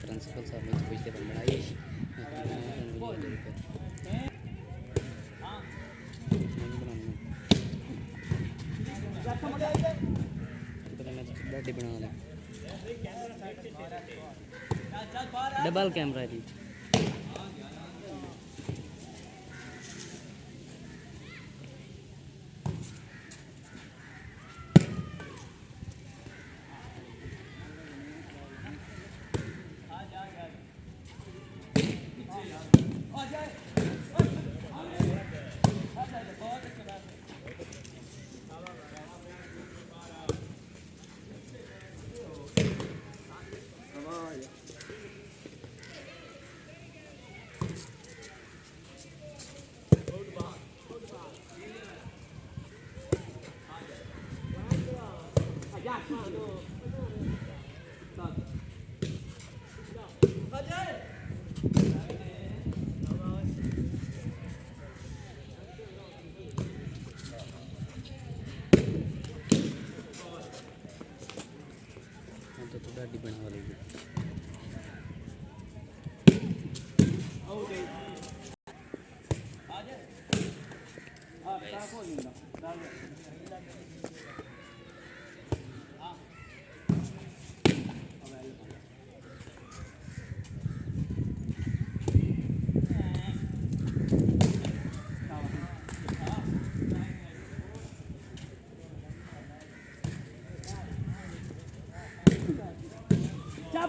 principal साहब ने पूछते पर बनाई डाटी बना ले डबल कैमरा जी तो गाड़ी बना वाली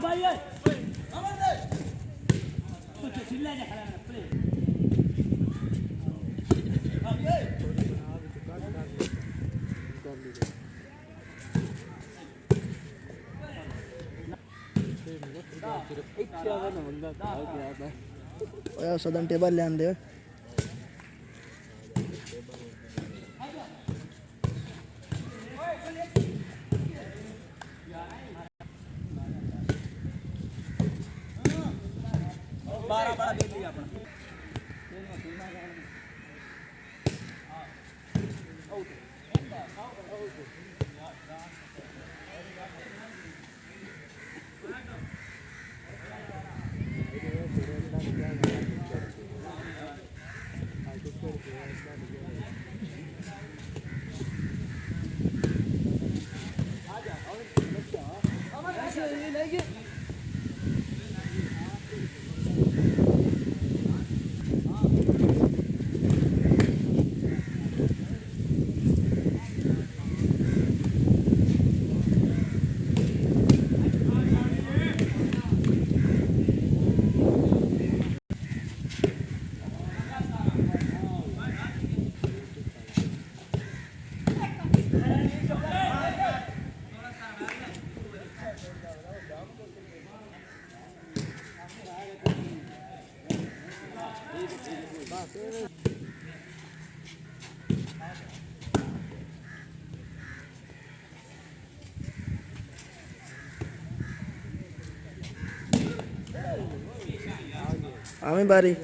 भाई कुछ चिल्ला जा खड़ा प्ले सदन टेबल ले आंदे बारह बारह दे लिया अपना आमी बारी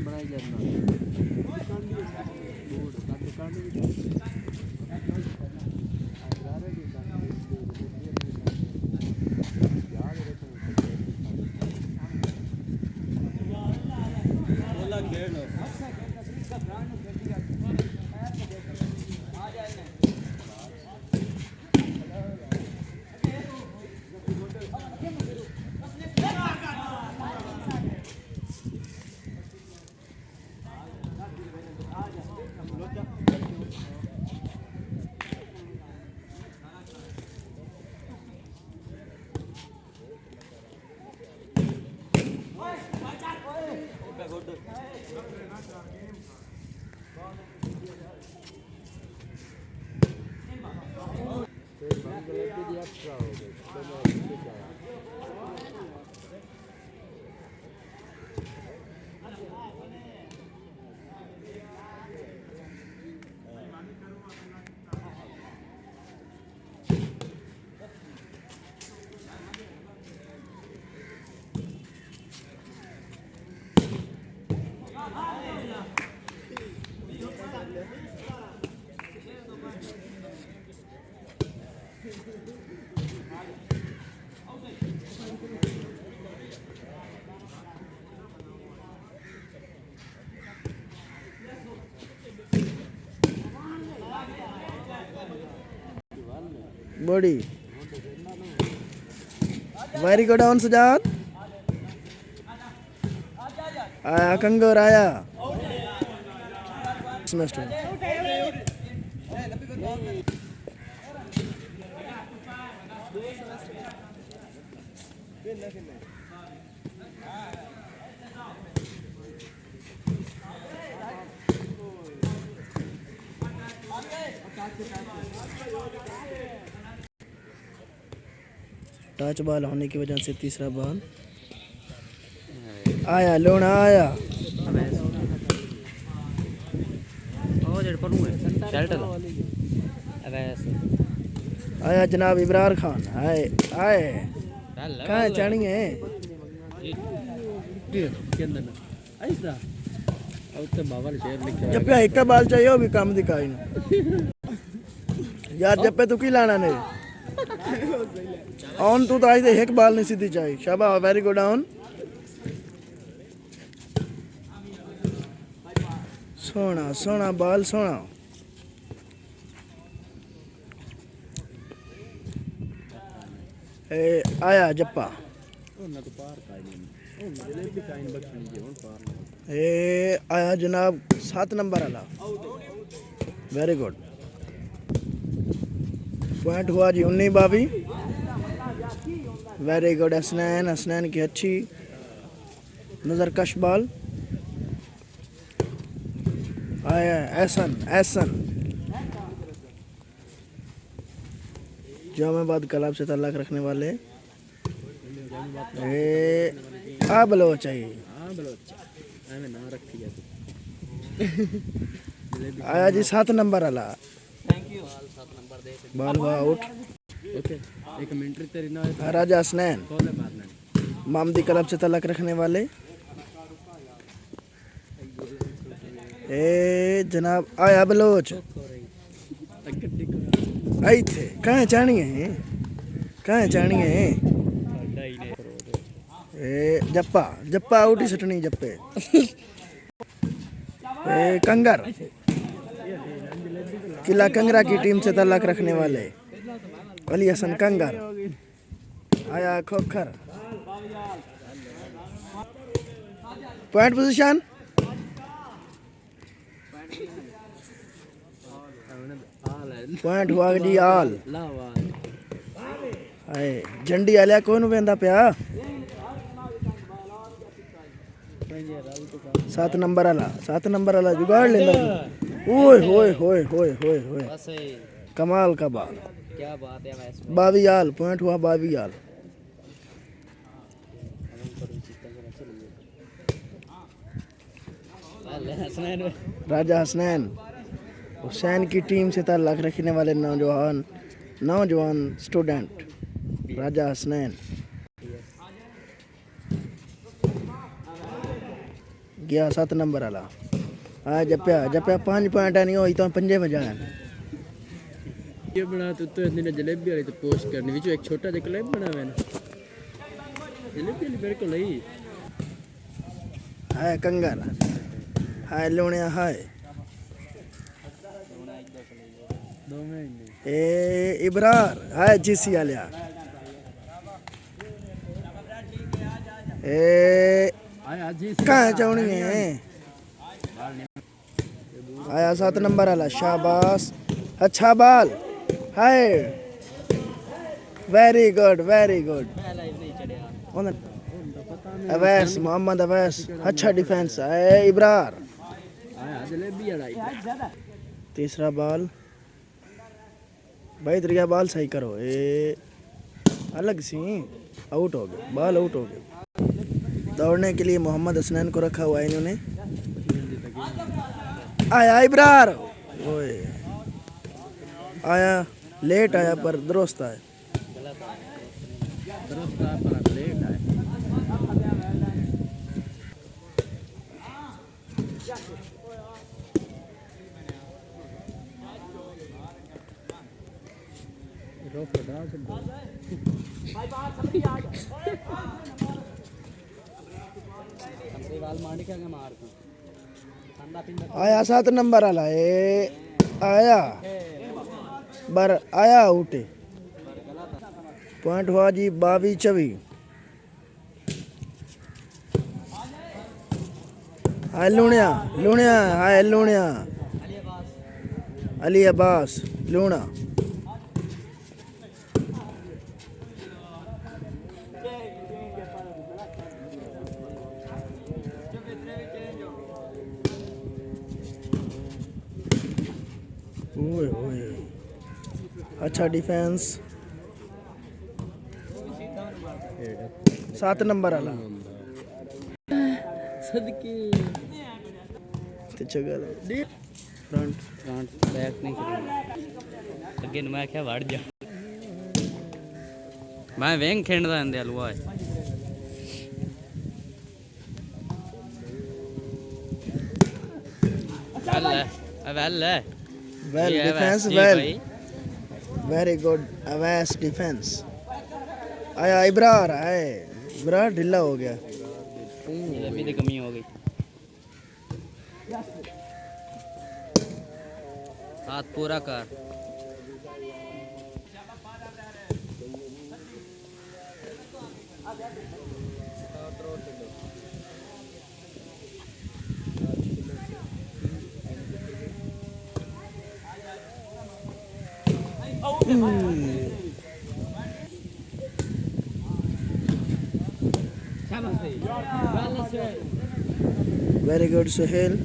बनाई जाना बॉडी वेरी गुड ऑन सजाद आया कंगोर आया सेमेस्टर टच बॉल होने की वजह से तीसरा बॉल आया लोना आया ओ जेड पर हुए शर्ट अवैस आया जनाब इब्रार खान आए आए कहाँ चढ़ी है के अंदर ऐसा अब तो बाबा ने शेर लिखा जब पे एक का बाल चाहिए वो भी काम दिखाई ना यार जब पे तू की लाना नहीं ऑन तू तो आई थे एक बाल नहीं सीधी चाहिए शाबा वेरी गुड ऑन सोना सोना बाल सोना ए आया जप्पा ए आया जनाब 7 नंबर वाला वेरी गुड पॉइंट हुआ जी 19-22 वेरी गुड हसनैन हसनैन की अच्छी नजर कश बॉल आया एहसन एहसन जामाबाद क्लब से ताल्लुक़ रखने वाले आ बलोच चाहिए आया जी 7 नंबर वाला बॉल हुआ आउट ओके एक मिनट तेरी ना राजा हसनैन मामदी क्लब से ताल्लुक़ रखने वाले ए जनाब आया बलोच आई थे कहाँ जानी है कहाँ जानी है ए जप्पा जप्पा आउट ही सटनी जप्पे ए कंगर किला कंगरा की टीम से ताल्लुक़ रखने वाले अली हसन कंगर आया खोखर पॉइंट पोजीशन पॉइंट हुआ जी आल आए झंडी आलिया कौन वेंदा पिया 7 नंबर वाला जुगाड़ लेंदा ओए होए होए होए होए होए बस कमाल का बाल क्या बात है वैस 22 आल पॉइंट हुआ 22 आल हसनैन राजा हसनैन हुसैन की टीम से ताल्लुक़ रखने वाले नौजवान स्टूडेंट राजा हसनैन गया 7 नंबर वाला आ जप्या 5 पॉइंट नहीं हो तो 5 में जाए ये बना तो इतनी जलेबी वाली तो पोस्ट करनी विच एक छोटा जिहा क्लिप बना मैंने जलेबी वाली मेरे को नहीं हाय कंगर हाय लोणिया हाय 2 महीने ए इब्रार हाय जीसी आलिया ए आया जी कहाँ जानी है आया 7 नंबर वाला शाबाश अच्छा बाल हाय वेरी गुड नहीं चढ़िया अवैस मोहम्मद अवैस अच्छा डिफेंस है इब्रार आया जलेबी वाला तीसरा बॉल भाई तरीका बॉल सही करो ए अलग सी आउट हो गया बॉल आउट हो गया दौड़ने के लिए मोहम्मद हसनैन को रखा हुआ है इन्होंने आया इब्रार ओए आया लेट आया पर दुरुस्त आया रोक डाल से भाई बाहर समझी आ हमसे वाल मांड के मार को ठंडा पिंडा आया 7 नंबर वाला ए आया बर आया उठे पॉइंट हुआ जी 22-24 हाय लूणिया लूणिया हाय लूणिया अली अब्बास लूणा ओए ओए अच्छा डिफेंस 7 नंबर वाला सदके ते चगल फ्रंट फ्रंट बैक नहीं करूंगा अगे मैं क्या वड़ जा मैं वेंग खेंडदा अंदे अलवा है well well defence well very good Awais defence आया इब्रार है इब्रार ढीला हो गया ये भी कमी हो गई हाथ पूरा कर वेरी गुड सुहेल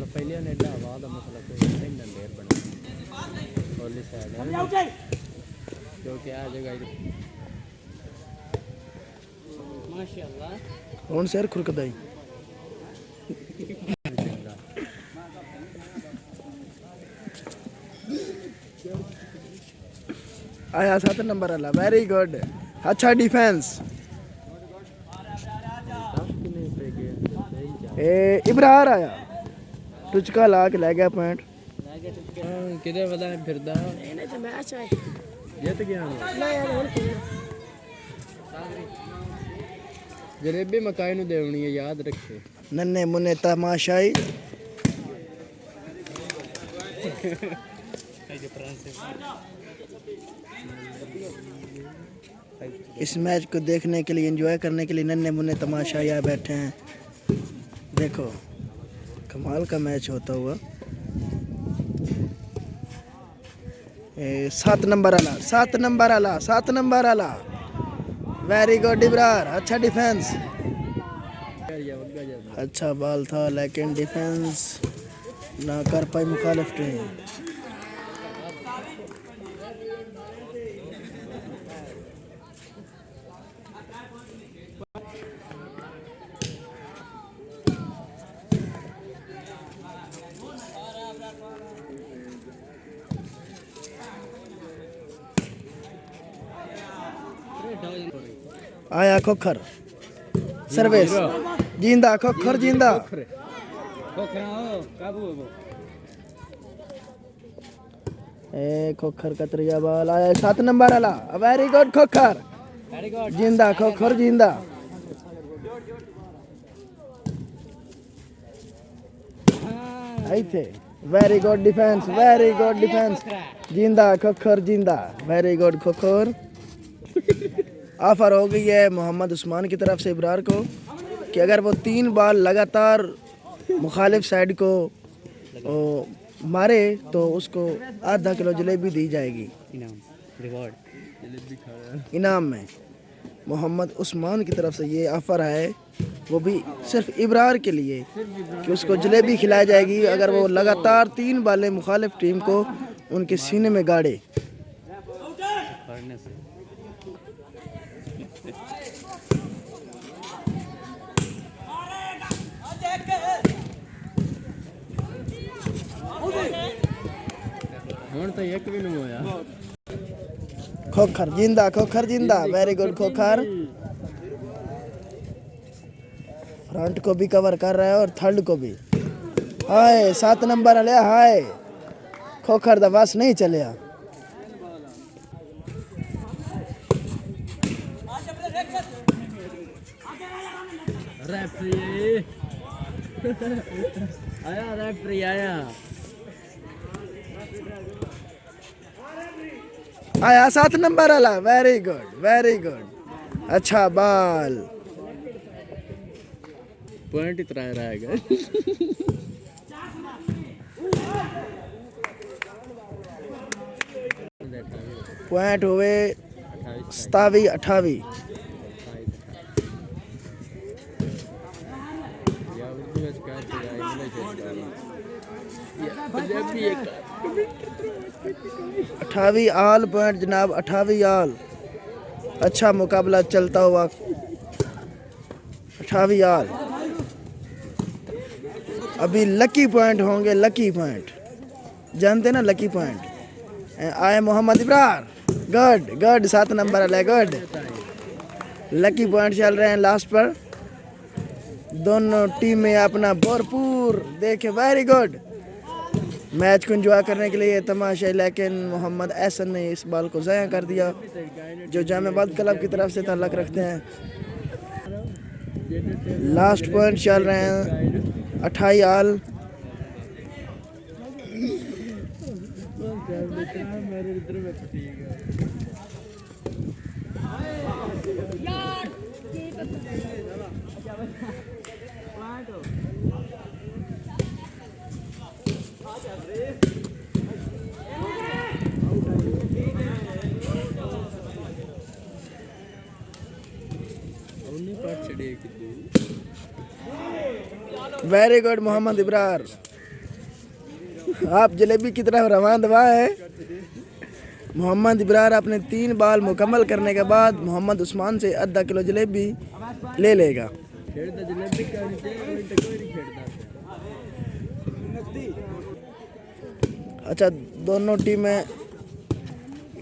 पहले ने एडा आवाज दा मसला कोई नहीं देर बना ओली साइड है क्योंकि आ जगह माशाल्लाह कौन शेर खुरकदाई आया 7 नंबर वाला वेरी गुड अच्छा डिफेंस ए इब्रार आया टुचका ला के ले गया पॉइंट किधर पता है फिरदा ਇਹਨੇ ਤੇ ਮੈਚ ਆਏ जित गया ਨਾ ਯਾਰ ਹੁਣ ਕਿਵੇਂ जलेबी मकाई नु देवनी है याद रखे नन्हे मुन्ने तमाशाई इस मैच को देखने के लिए एंजॉय करने के लिए नन्हे मुन्ने तमाशाई यहाँ बैठे हैं देखो कमाल का मैच होता हुआ 7 नंबर वाला वेरी गुड इब्रार अच्छा डिफेंस अच्छा बॉल था लेकिन डिफेंस ना कर पाई मुखालिफ टीम आया खोखर सर्विस जिंदा खोखर जिंदा ए खोखर का त्रिया बॉल आया 7 नंबर वाला वेरी गुड खोखर जिंदा खोखर जिंदा आई थे वेरी गुड डिफेंस जिंदा खोखर जिंदा वेरी गुड खोखर ऑफर हो गई है मोहम्मद उस्मान की तरफ से इब्रार को कि अगर वो 3 बॉल लगातार मुखालिफ साइड को मारे तो उसको आधा किलो जलेबी दी जाएगी इनाम में मोहम्मद उस्मान की तरफ से ये ऑफ़र है वो भी सिर्फ इब्रार के लिए कि उसको जलेबी खिलाई जाएगी अगर वो लगातार 3 बॉलें मुखालिफ टीम को उनके सीने में गाड़े ਹੁਣ ਤਾਂ ਇੱਕ ਵੀ ਨਹੀਂ ਹੋਇਆ खोखर जिंदा वेरी गुड खोखर फ्रंट को भी कवर कर रहा है और थर्ड को भी हाय 7 नंबर वाले हाय खोखर दा बस नहीं चलिया रेफरी आया रेफरी आया आया 7 नंबर वाला वेरी गुड अच्छा बाल पॉइंट इतना रहेगा पॉइंट हुए 27-28 या उर्दू में क्या या इंग्लिश या पंजाबी एक 28 आल पॉइंट जनाब 28 आल अच्छा मुकाबला चलता हुआ 28 आल अभी लकी पॉइंट होंगे लकी पॉइंट जानते ना लकी पॉइंट आए मोहम्मद इब्रार गुड 7 नंबर वाले गुड लकी पॉइंट चल रहे हैं लास्ट पर दोनों टीमें अपना भरपूर देखे वेरी गुड मैच को एंजॉय करने के लिए तमाशा लेकिन मोहम्मद एहसन ने इस बॉल को ज़ाया कर दिया जो जामेबाद क्लब की तरफ से ताल्लुक़ रखते हैं लास्ट पॉइंट चल रहे हैं 28 आल वेरी गुड मोहम्मद इब्रार आप जलेबी की तरफ रवान दवा है मोहम्मद इब्रार अपने 3 बॉल मुकम्मल करने के बाद मोहम्मद उस्मान से आधा किलो जलेबी ले लेगा अच्छा दोनों टीमें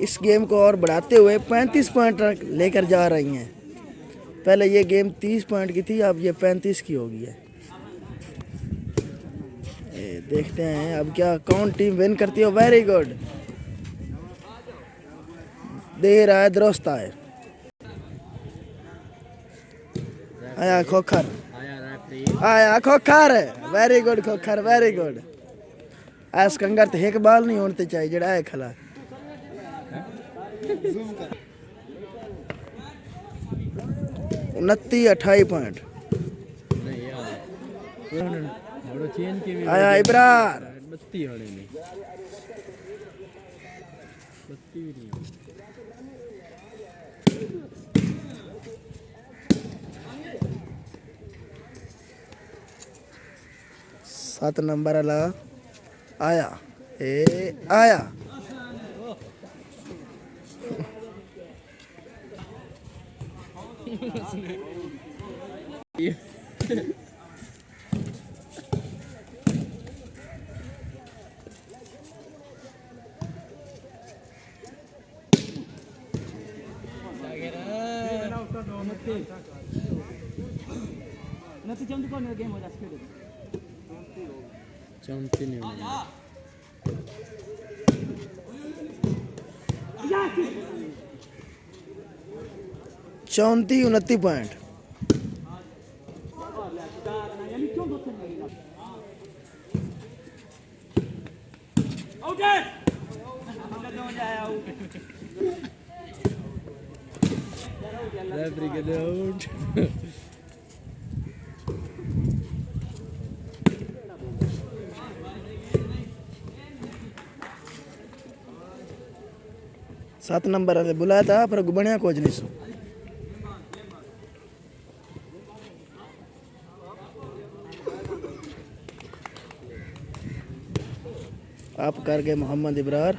इस गेम को और बढ़ाते हुए 35 पॉइंट लेकर जा रही हैं पहले ये गेम 30 पॉइंट की थी अब ये 35 की हो गई है देखते हैं अब क्या कौन टीम विन करती है वेरी गुड दे रहा है दुरुस्त है आया खोखर आया Khokhar very good Khokhar very good ऐस कंगर तो एक बाल नहीं होने चाहिए जड़ा है खला 29-28 पॉइंट आया इब्रार बत्ती होने में बत्ती भी नहीं 7 नंबर वाला आया आया चौंती नहीं चौंती 29 पॉइंट रेफरी के आउट 7 नंबर वाले बुलाया था पर बढ़िया कोच नहीं सो आप कर गए मोहम्मद इब्रार